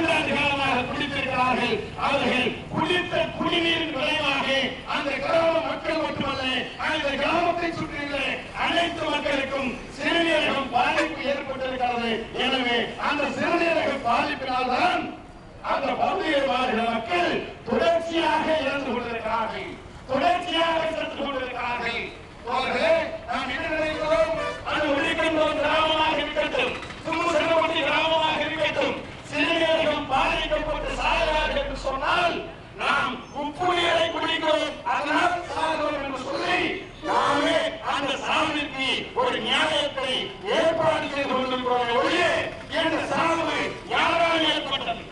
ஆண்டாண்டு காலமாக குடித்திருக்கிறார்கள். அவர்கள் குடித்த குடிநீரின் விளைவாக அந்த கிராம மக்கள் மட்டுமல்ல, அந்த கிராமத்தை சுற்றியுள்ள அனைத்து மக்களுக்கும் சிறுநீரகம் பாதிப்பு ஏற்பட்டிருக்கிறது. எனவே அந்த சிறுநீரக பாதிப்பினால் தான் அந்த பகுதியில் வாழ்கிற மக்கள் தொடர்ச்சியாக இறந்து கொண்டிருக்கிறார்கள், தொடர்ச்சியாக சென்று கொண்டிருக்கிறார்கள். நாம் என்ன நினைக்கிறோம்? அது ஒழிக்கின்றோம் கிராமமாக இருக்கட்டும், சுமூசனப்பட்டி கிராமமாக இருக்கட்டும், சிறுநீரகம் பாதிக்கப்பட்டு சாகிறார்கள் என்று சொன்னால் நாம் உப்பு நீரை குடிக்கிறோம், அதனால் சாகிறோம் என்று சொல்லி நாமே அந்த சாவிற்கு ஒரு நியாயத்தை ஏற்பாடு செய்து கொண்டிருக்கிறோம். ஒழிய இந்த சாவு யாரால் ஏற்பட்டது?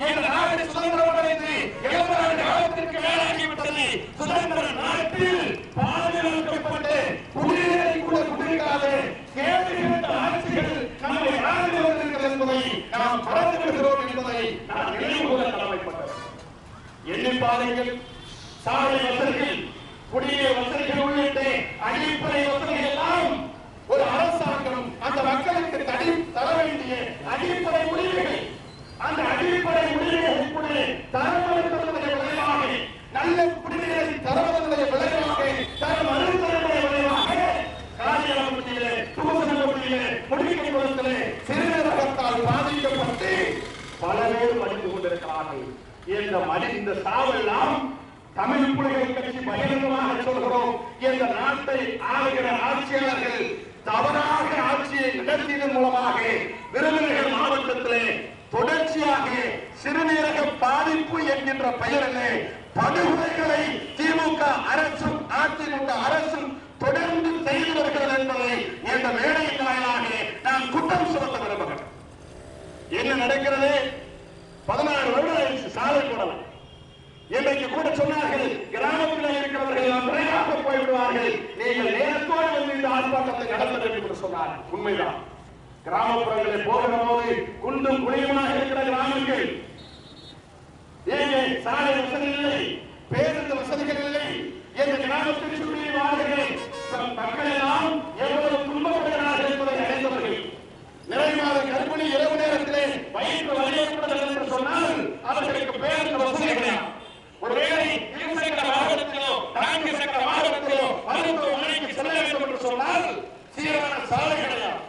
இந்த நாடு சுதந்திரம் அடைந்து 70 காலத்திற்கு மேலாகிவிட்டது. சுதந்திர நாட்டில் பாதுகாக்கப்பட்டு குடிநீரை கூட குடிக்காத கேடுகின்ற ஆட்சிகள் நம்மை ஆண்டு வந்திருக்கிறது என்பதை நாம் மறந்து விடுகிறோம் என்பதை நாம் நினைவு கூற கடமைப்பட்டது. எண்ணிப்பாதைகள், சாலை வசதிகள், குடிநீர் வசதிகள் உள்ளிட்ட அடிப்படை வசதிகள் எல்லாம் ஒரு அரசாங்கம் அந்த மக்களுக்கு தர வேண்டிய அடிப்படை உரிமைகள். அந்த அடிப்படை உரிமைகளை கூட தரமறுத்ததனுடைய விளைவாக, நல்ல குடிநீரை தரவதனுடைய விளைவாக, தர மறுத்ததனுடைய விளைவாக காரியாலயத்திலே, சுமூசனப்பட்டியிலே, முடிக்கக்குளத்திலே சிறுநீரகத்தால் பாதிக்கப்பட்டு பல பேர் மடிந்து கொண்டிருக்கிறார்கள். இந்த சாவெல்லாம் தமிழ் புலிகள் கட்சி பகிரங்கமாக சொல்கிறோம். இந்த நாட்டை ஆளுகிற ஆட்சியாளர்கள் தவறாக ஆட்சியை நடத்தியதன் மூலமாக விருதுநகர் மாவட்டத்திலே தொடர்ச்சியாக சிறுநீரக பாதிப்பு என்கின்ற பெயரிலே படுகொலைகளை திமுக அரசும் அதிமுக அரசும் தொடர்ந்து செய்து வருகிறது என்பதை இந்த மேடையின் வாயிலாக நான் குற்றம் சுமத்த விரும்புகிறேன். என்ன நடக்கிறது? 16 வருடம் சாலை போடலாம். இன்றைக்கு கூட சொன்னார்கள், கிராமத்தில் இருக்கிறவர்கள் விரைவாக போய்விடுவார்கள், நீங்கள் நேரத்தோடு வந்து இந்த ஆர்ப்பாட்டத்தை நடத்த வேண்டும் என்று சொன்னார். உண்மைதான். கிராமப்புறங்களில் போகிற போது குண்டும் குழியுமாக இருக்கிற கிராமங்கள், ஏங்கே சாலை வசதி இல்லை, பேருந்து வசதிகள் இல்லை. இந்த கிராமத்தில் சுற்றி வாழ்கிற மக்கள் எல்லாம் எவ்வளவு துன்பப்படுகிறார்கள் என்பதை அறிந்தவர்கள். நிறைமாத கர்ப்பிணி இரவு நேரத்திலே வயிற்று வலி ஏற்படுகிறது என்று சொன்னால் அவர்களுக்கு பேருந்து வசதி கிடையாது. ஒருவேளை இருசக்கர வாகனத்திலோ 4 சக்கர வாகனத்திலோ மருத்துவமனைக்கு செல்ல வேண்டும் என்று சொன்னால் சீரான சாலை கிடையாது.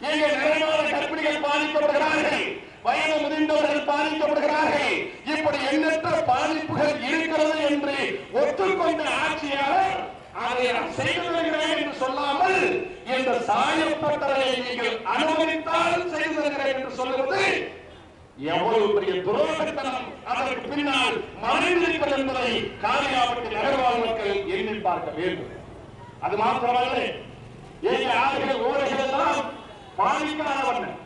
இங்கே நிறைமாத கர்ப்பிணிகள் பாதிக்கப்படுகிறார்கள், வயது முதிர்ந்தவர்கள் பாதிக்கப்படுகிறார்கள். இப்படி எண்ணற்ற பாதிப்புகள் இருக்கிறது என்று ஒத்துக்கொண்ட ஆட்சியாளர் அதை நான் செய்து வருகிறேன் என்று சொல்லாமல் இந்த சாயப்பட்டதை நீங்கள் அனுமதித்தால் செய்து வருகிறேன் என்று சொல்லுவது எவ்வளவு பெரிய துரோகத்தனம், அதற்கு பின்னால் மறைந்திருப்பது என்பதை காரியாபட்டி நகர்வாழ் மக்கள் எண்ணி பார்க்க வேண்டும். அது மாத்திரமல்ல, ஆறுகள் ஓடைகள் எல்லாம் பாதிக்காத வண்ணம்,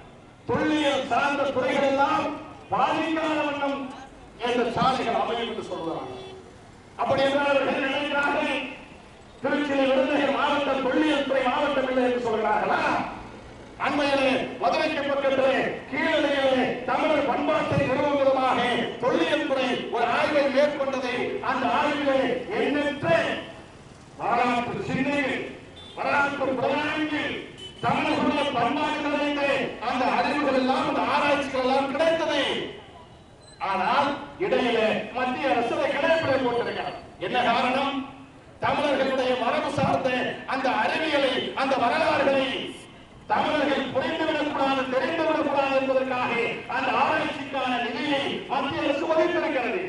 தொல்லியல் சார்ந்த துறைகள் எல்லாம் பாதிக்காத வண்ணம் என்ற சாலைகள் அமையும் என்று சொல்கிறார்கள். அப்படி என்றால் அவர்கள் நினைக்கிறார்கள் திருச்சியில் விருதுநகர் மாவட்டம் தொல்லியல் துறை மாவட்டம் இல்லை என்று சொல்கிறார்களா? அண்மையிலே மதுரைக்கு பக்கத்திலே கீழடியிலே தமிழர் பண்பாட்டை நிறுவும் விதமாக தொல்லியல் துறை ஒரு ஆய்வை மேற்கொண்டது. அந்த ஆய்விலே எண்ணற்ற வரலாற்று சின்னங்கள், வரலாற்று பிரதானங்கள், தமிழர்களுடைய பண்பாடுகளிலே அந்த அறிவுகள் எல்லாம், அந்த ஆராய்ச்சிகள் எல்லாம் கிடைத்தது. ஆனால் இடையிலே மத்திய அரசு கிடைப்பிடை போட்டிருக்கிறது. என்ன காரணம்? தமிழர்களுடைய மரபு சார்ந்த அந்த அறிவியலை, அந்த வரலாறுகளை தமிழர்கள் புரிந்துவிடக்கூடாது, தெரிந்துவிடக்கூடாது என்பதற்காக அந்த ஆராய்ச்சிக்கான நிதியை மத்திய அரசு ஒதுக்கியிருக்கிறது,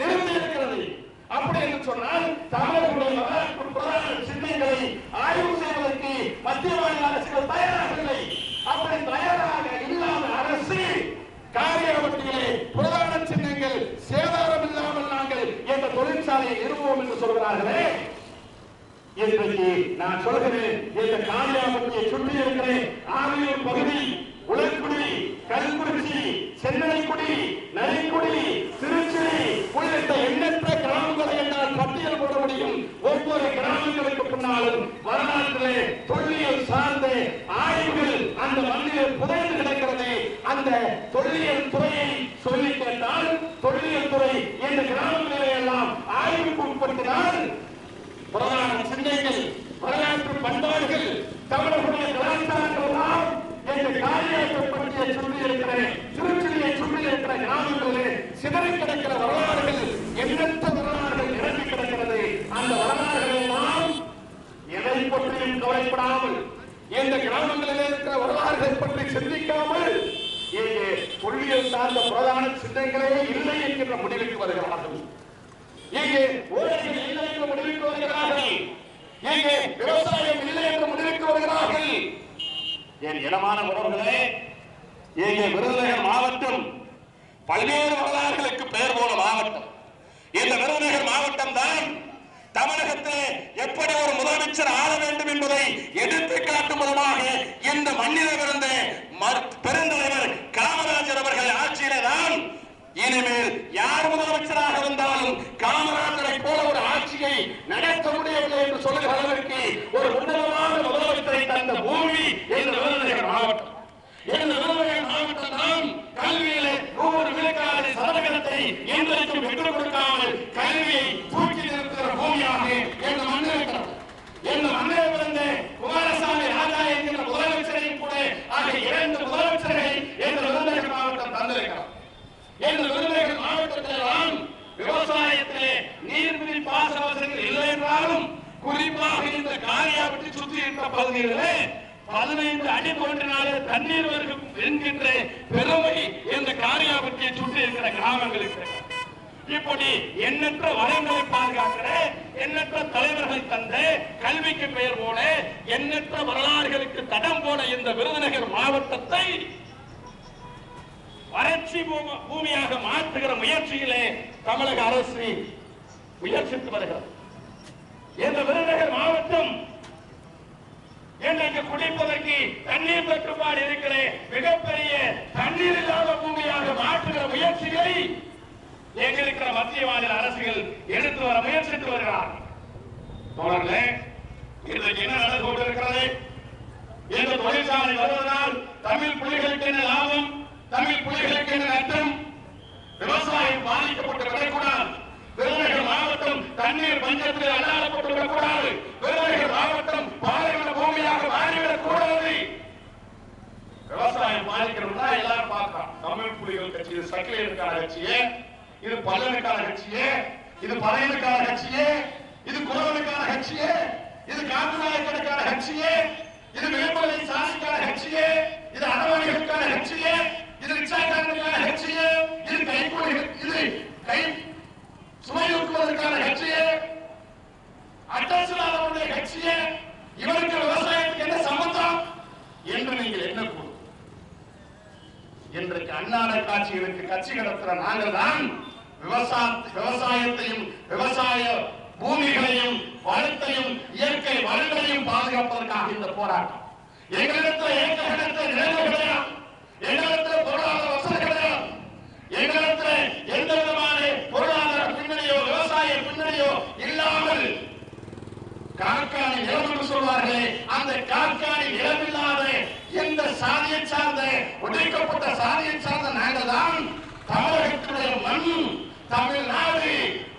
நிறுத்தியிருக்கிறது. அப்படி என்று சொன்னால் தமிழர்களுடைய வரலாற்று பிரதான சின்னங்களை ஆய்வு செய்வதற்கு மத்திய மாநில அரசுகள் தயாராக இல்லை. அப்படி தயாராக இல்லாத அரசு காரியாபட்டியிலே பிரதான சின்னங்கள் சேதாரம் இல்லாமல் நாங்கள் என்ற தொழிற்சாலையை நிறுவோம் என்று சொல்கிறார்களே. இன்றைக்கு நான் சொல்கிறேன், இந்த காரியாபட்டியை சுற்றி இருக்கிற ஆவியூர் பகுதி, உலக்குடி, கல்குறிச்சி, சென்னைக்குடி, நரிக்குடி, திருச்சி உள்ளிட்ட எண்ணற்ற கிராமங்களை என்னால் பட்டியல் போட முடியும். ஒவ்வொரு கிராமங்களுக்கு பின்னாலும் வரலாற்றிலே தொல்லியல் சார்ந்த ஆய்வுகள் அந்த மண்ணில் புதைந்து கிடக்கிறது. அந்த தொல்லியல் துறையை சொல்லி கேட்டால், தொல்லியல் துறை இந்த கிராமங்களிலே எல்லாம் ஆய்வுக்கு உட்படுத்தினால் பிரதான சின்னங்கள், வரலாற்று பண்பாடுகள், தமிழர்களுடைய கலாச்சாரங்கள் எல்லாம் இந்த காரியாபட்டியை சுற்றி இருக்கிற திருச்சியை சுற்றி கிராமங்களிலே சிதறி கிடக்கிற வரலாறுகள், எண்ணற்ற வரலாறுகள் நிரம்பி கிடக்கிறது. அந்த வரலாறுகளை நாம் எதை பற்றியும் கவலைப்படாமல், இந்த கிராமங்களில் இருக்கிற வரலாறுகள் பற்றி சிந்திக்காமல், இங்கே புள்ளியல் சார்ந்த பிரதான சின்னங்களே இல்லை என்கின்ற முடிவுக்கு வருகிறார்கள். இங்கே ஊழல்கள் இல்லை என்ற முடிவுக்கு வருகிறார்கள். இங்கே விவசாயம் இல்லை என்ற முடிவுக்கு வருகிறார்கள். என் இனமான உறவுகளே, இங்கே விருதுநகர் மாவட்டம் பல்வேறு வரலாறுகளுக்கு பெயர் போன மாவட்டம். இந்த விருதுநகர் மாவட்டம் தான் தமிழகத்திலே எப்படி ஒரு முதலமைச்சர் ஆள வேண்டும் என்பதை எடுத்து காட்டும் விதமாக இந்த மண்ணிலிருந்து பெருந்தலைவர் காமராஜர் அவர்கள் ஆட்சியிலே தான் இனிமேல் யார் முதலமைச்சராக இருந்தாலும் காமராஜரை போல ஒரு ஆட்சியை நடத்த முடியவில்லை என்று சொல்லுகிற அளவிற்கு ஒரு உன்னதமான முதலமைச்சரை தந்த பூமி இந்த விருதுநகர் மாவட்டம். இந்த விருதுநகர் மாவட்டம் தான் கல்வியிலே 100 விழுக்காடு சதவீதத்தை இன்றைக்கும் பெற்றுக் கொடுக்காமல் கல்வியை தூக்கி நிறுத்துகிற பூமியாக இந்த மண்ணில் இருக்கிறது. இந்த மண்ணில் பிறந்த குமாரசாமி ராஜா என்கிற முதலமைச்சரையும் கூட ஆகிய 2 முதலமைச்சர்களை இந்த விருதுநகர் மாவட்டம் தந்திருக்கிறார். இந்த விருதுநகர் மாவட்டத்தில் தான் விவசாயத்திலே நீர்மின் பாசன வசதிகள் இல்லை என்றாலும் குறிப்பாக இந்த காரியாபட்டி சுற்றி இருக்கிற பகுதிகளிலே 15 அடி தோன்றினாலே தண்ணீர் வருகும் என்கின்ற பெருமை இந்த காரியாபட்டியை சுற்றி இருக்கிற கிராமங்களுக்கு. இப்படி எண்ணற்ற வளங்களை பாதுகாக்கிற எண்ணற்ற தலைவர்கள் தந்த கல்விக்கு பெயர் போல எண்ணற்ற வரலாறுகளுக்கு தடம் போல இந்த விருதுநகர் மாவட்டத்தை வறட்சி பூமியாக மாற்றுகிற முயற்சியிலே தமிழக அரசு முயற்சித்து வருகிறது. இந்த விருதுநகர் மாவட்டம் இன்றைக்கு குடிப்பதற்கு தண்ணீர் தட்டுப்பாடு இருக்கிற மிகப்பெரிய தண்ணீர் இல்லாத பூமியாக மாற்றுகிற முயற்சிகளை எங்கிருக்கிற மத்திய மாநில அரசுகள் எடுத்து வர முயற்சித்து வருகிறார்கள். தோழர்களே, இன்றைக்கு என்ன நடந்து கொண்டிருக்கிறது? இந்த தொழிற்சாலை வருவதால் தமிழ் புலிகளுக்கு என்ன லாபம், தமிழ் புலிகளுக்கு என்ன நஷ்டம்? விவசாயம் பாதிக்கப்பட்டு விடக்கூடாது. விருதுநகர் மாவட்டம் தண்ணீர் பஞ்சத்தில் அல்லாடப்பட்டு விடக்கூடாது. விருதுநகர் மாவட்டம் பாலைவன பூமியாக மாறிவிடக் கூடாது. விவசாயம் பாதிக்கிறதா எல்லாரும் பார்க்கலாம். தமிழ் புலிகள் கட்சி இது சக்கிலியனுக்கான கட்சியே, இது பல்லனுக்கான கட்சியே, இது பழையனுக்கான கட்சியே, இது குரவனுக்கான கட்சியே, இது காட்டுநாயக்கனுக்கான கட்சியே, இது விளம்பரை சாதிக்கான கட்சியே, இது அடவாணிகளுக்கான கட்சியே, இது ரிக்ஷாக்காரனுக்கான கட்சியே, இது கைக்கூலிகள், இது கை சுமையூக்குவதற்கான கட்சியே, அட்டசுலாதவனுடைய கட்சியே, இவருக்கு விவசாயத்துக்கு என்ன சம்பந்தம் என்று நீங்கள் எண்ணக்கூடும். இன்றைக்கு அன்னாட காட்சிகளுக்கு கட்சி நடத்துகிற நாங்கள் தான் விவசாயத்தையும் விவசாய பூமிகளையும் வளத்தையும் இயற்கை வளங்களையும் பாதுகாப்பதற்காக இந்த போராட்டம். எங்களிடத்தில் ஏக்கத்தில் நிலங்கள் கிடையாது, எங்களிடத்தில் பொருளாதார வசதி கிடையாது, எங்களிடத்தில் எந்த விதமான பொருளாதார பின்னணியோ விவசாய பின்னணியோ இல்லாமல் காக்காணி நிலம் என்று சொல்வார்களே, அந்த காக்காணி நிலமில்லாத எந்த சாதியை சார்ந்த ஒடுக்கப்பட்ட சாதியை சார்ந்த நாங்கள் தான் தமிழகத்துடைய மண், தமிழ்நாடு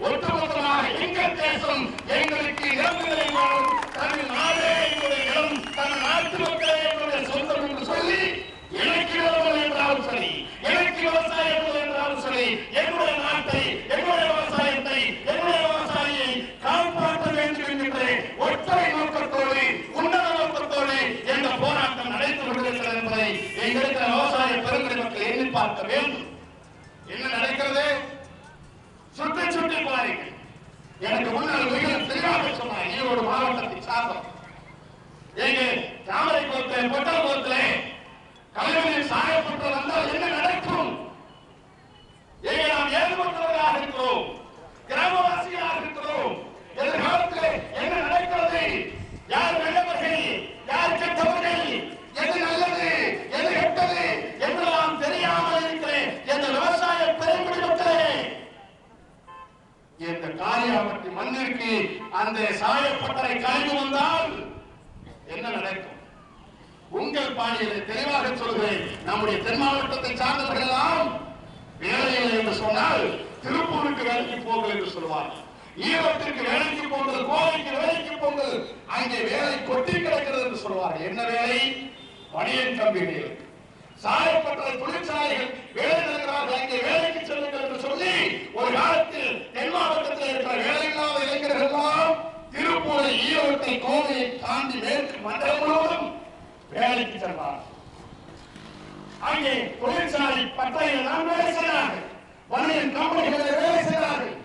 ஒட்டுமொத்தமாக எங்கள் தேசம், எங்களுக்கு இழப்புகளை வாழும் தமிழ்நாடே எங்களுடைய இடம், தமிழ்நாட்டு மக்களே எங்களுடைய சொந்தம் என்று சொல்லி எனக்கு நிலங்கள் என்றாலும் சரி, எனக்கு விவசாயம் என்றாலும் சரி, எங்களுடைய நாட்டை, எங்களுடைய விவசாயத்தை, எங்களுடைய விவசாயியை காப்பாற்ற வேண்டும் என்கின்ற ஒற்றை நோக்கத்தோடு உன்னத நோக்கத்தோடு என்ற போராட்டம் நடைபெற்று கொண்டிருக்கிறது என்பதை எங்களுக்கு விவசாய பெருங்குடி மக்கள் எண்ணி பார்க்க வேண்டும். என்ன நடக்கிறது? சுற்றி சுற்றி பாருங்கள். எனக்கு முன்னால் மிக தெளிவாக சொன்னார் ஈரோடு மாவட்டத்தை சார்ந்தவர். எங்க தாமரை குளத்திலே பொட்டல் குளத்திலே கல்வியில் சாயப்பட்டு வந்தால் என்ன நடக்கும்? எங்கே நாம் ஏற்பட்டவர்களாக இருக்கிறோம், கிராமவாசிகளாக இருக்கிறோம். எதிர்காலத்தில் என்ன நடக்கிறது? யார் நல்லவர்கள், யார் கெட்டவர்கள், எது நல்லது, எது கெட்டது என்றெல்லாம் தெரியாமல் இருக்கிறேன். எந்த விவசாய பெருங்குடி மக்களே, இந்த காரியாபட்டி மண்ணிற்கு அந்த சாயப்பட்டறை கழிவு வந்தால் என்ன நடக்கும்? உங்கள் பாணியை தெளிவாக சொல்கிறேன். நம்முடைய தென் மாவட்டத்தை சார்ந்தவர்கள் எல்லாம் வேலையில் என்று சொன்னால் திருப்பூருக்கு வேலைக்கு போங்கள் என்று சொல்வார், ஈரோட்டிற்கு வேலைக்கு போங்கள், கோவைக்கு வேலைக்கு போங்கள், அங்கே வேலை கொட்டி கிடக்கிறது என்று சொல்வார். என்ன வேலை? பனியன் கம்பெனிகள், சாயப்பட்ட தொழிற்சாலைகள் வேலை தருகிறார்கள், அங்கே வேலைக்கு செல்லுங்கள் என்று சொல்லி ஒரு காலத்தில் தென் மாவட்டத்தில் இருக்கிற வேலையில்லாத இளைஞர்கள் எல்லாம் திருப்பூரை, ஈரோட்டை, கோவையை தாண்டி மேற்கு மண்டலம் முழுவதும் வேலைக்கு செல்வார். அங்கே தொழிற்சாலை பட்டறையில் தான் வேலை செய்கிறார்கள், வணிகன் கம்பெனிகளில் வேலை செய்கிறார்கள்.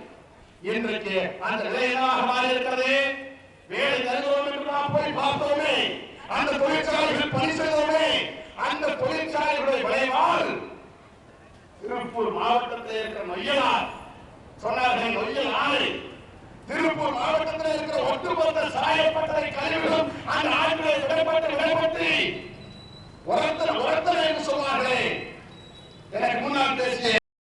இன்றைக்கு அந்த நிலையாக மாறி இருக்கிறது. வேலை தருகிறோம் என்று நாம் போய் பார்த்தோமே, அந்த தொழிற்சாலைகள் பணி செய்தோமே, அந்த தொழிற்சாலைகளுடைய விளைவால் திருப்பூர் மாவட்டத்தில் இருக்கிற நொய்யலார் சொன்னார்கள், நொய்யல் ஆலை திருப்பூர் மாவட்டத்தில் இருக்கிற ஒட்டுமொத்த சாயப்பட்டறை கழிவுகளும் அந்த ஆற்றிலே விடப்பட்டு உரத்தனை என்று சொன்னார்களே. எனக்கு முன்னால் பேசிய